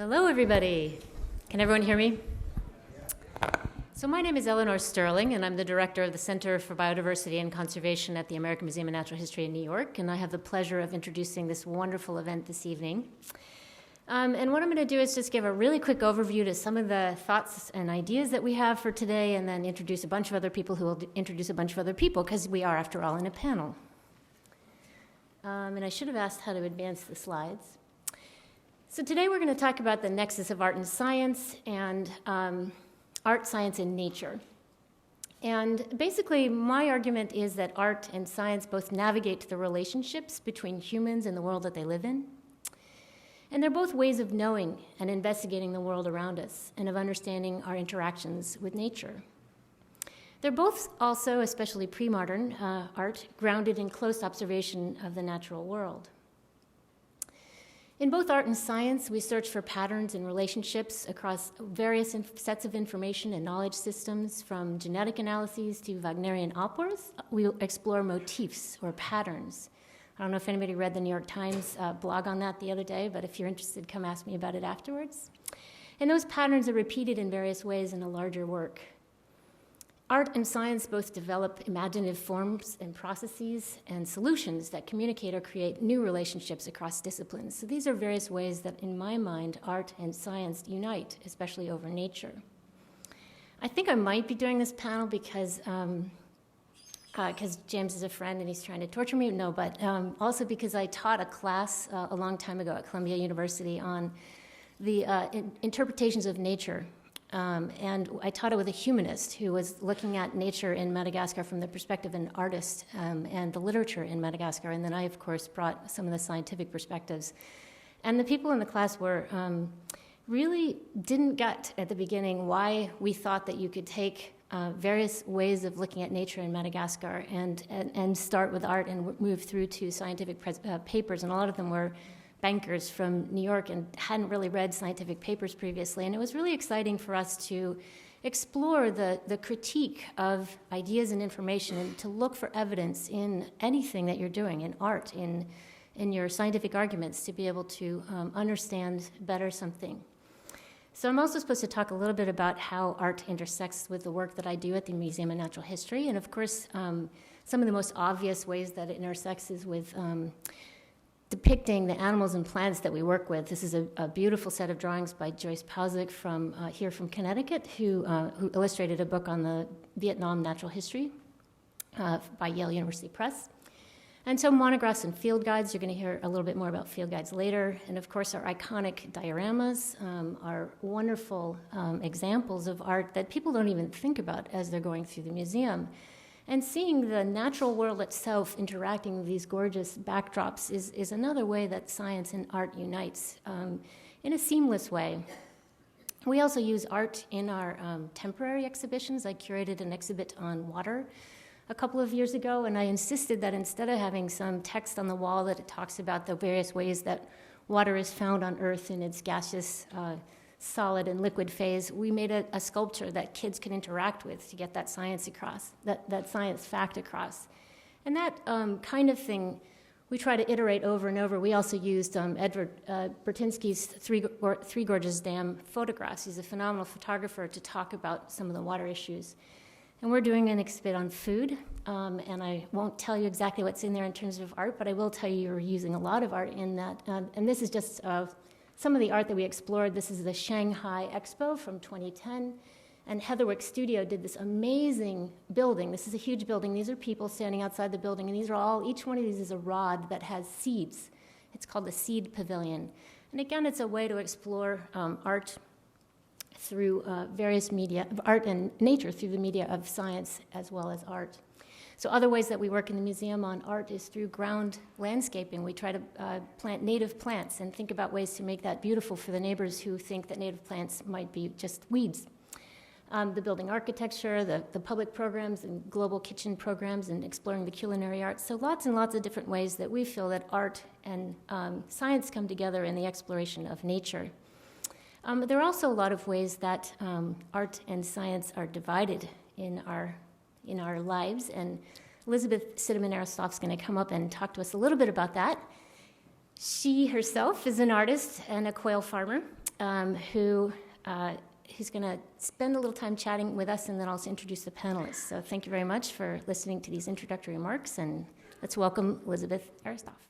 Hello, everybody. Can everyone hear me? So my name is Eleanor Sterling, and I'm the director of the Center for Biodiversity and Conservation at the American Museum of Natural History in New York, and I have the pleasure of introducing this wonderful event this evening. And what I'm going to do is just give a really quick overview to some of the thoughts and ideas that we have for today, and then introduce a bunch of other people who will introduce a bunch of other people, because we are, after all, in a panel. And I should have asked how to advance the slides. So today we're going to talk about the nexus of art and science, and art, science, and nature. And basically, my argument is that art and science both navigate the relationships between humans and the world that they live in. And they're both ways of knowing and investigating the world around us and of understanding our interactions with nature. They're both also, especially pre-modern art, grounded in close observation of the natural world. In both art and science, we search for patterns and relationships across various sets of information and knowledge systems, from genetic analyses to Wagnerian operas. We explore motifs or patterns. I don't know if anybody read the New York Times blog on that the other day, but if you're interested, come ask me about it afterwards. And those patterns are repeated in various ways in a larger work. Art and science both develop imaginative forms and processes and solutions that communicate or create new relationships across disciplines. So these are various ways that, in my mind, art and science unite, especially over nature. I think I might be doing this panel because James is a friend and he's trying to torture me. No, but also because I taught a class a long time ago at Columbia University on the interpretations of nature. And I taught it with a humanist who was looking at nature in Madagascar from the perspective of an artist and the literature in Madagascar. And then I, of course, brought some of the scientific perspectives. And the people in the class were really didn't get at the beginning why we thought that you could take various ways of looking at nature in Madagascar and start with art and move through to scientific papers. And a lot of them were bankers from New York and hadn't really read scientific papers previously. And it was really exciting for us to explore the critique of ideas and information and to look for evidence in anything that you're doing, in art, in your scientific arguments, to be able to understand better something. So I'm also supposed to talk a little bit about how art intersects with the work that I do at the Museum of Natural History. And of course, some of the most obvious ways that it intersects is with depicting the animals and plants that we work with. This is a beautiful set of drawings by Joyce Pausick from here from Connecticut, who illustrated a book on the Vietnam natural history by Yale University Press. And so monographs and field guides, you're going to hear a little bit more about field guides later. And of course, our iconic dioramas are wonderful examples of art that people don't even think about as they're going through the museum. And seeing the natural world itself interacting with these gorgeous backdrops is another way that science and art unites in a seamless way. We also use art in our temporary exhibitions. I curated an exhibit on water a couple of years ago, and I insisted that instead of having some text on the wall that it talks about the various ways that water is found on Earth in its gaseous, solid, and liquid phase, we made a sculpture that kids could interact with to get that science across, that science fact across. And that kind of thing we try to iterate over and over. We also used Edward Bertinsky's Three Gorges Dam photographs. He's a phenomenal photographer, to talk about some of the water issues. And we're doing an exhibit on food, and I won't tell you exactly what's in there in terms of art, but I will tell you you're using a lot of art in that. And this is just some of the art that we explored. This is the Shanghai Expo from 2010, and Heatherwick Studio did this amazing building. This is a huge building. These are people standing outside the building, and these are all, each one of these is a rod that has seeds. It's called the Seed Pavilion. And again, it's a way to explore art through various media, art and nature through the media of science as well as art. So other ways that we work in the museum on art is through ground landscaping. We try to plant native plants and think about ways to make that beautiful for the neighbors who think that native plants might be just weeds. The building architecture, the public programs and global kitchen programs, and exploring the culinary arts. So lots and lots of different ways that we feel that art and science come together in the exploration of nature. There are also a lot of ways that art and science are divided in our lives, and Elizabeth Sideman-Aristof's going to come up and talk to us a little bit about that. She herself is an artist and a quail farmer, who's going to spend a little time chatting with us and then also introduce the panelists. So thank you very much for listening to these introductory remarks, and let's welcome Elizabeth Aristoff.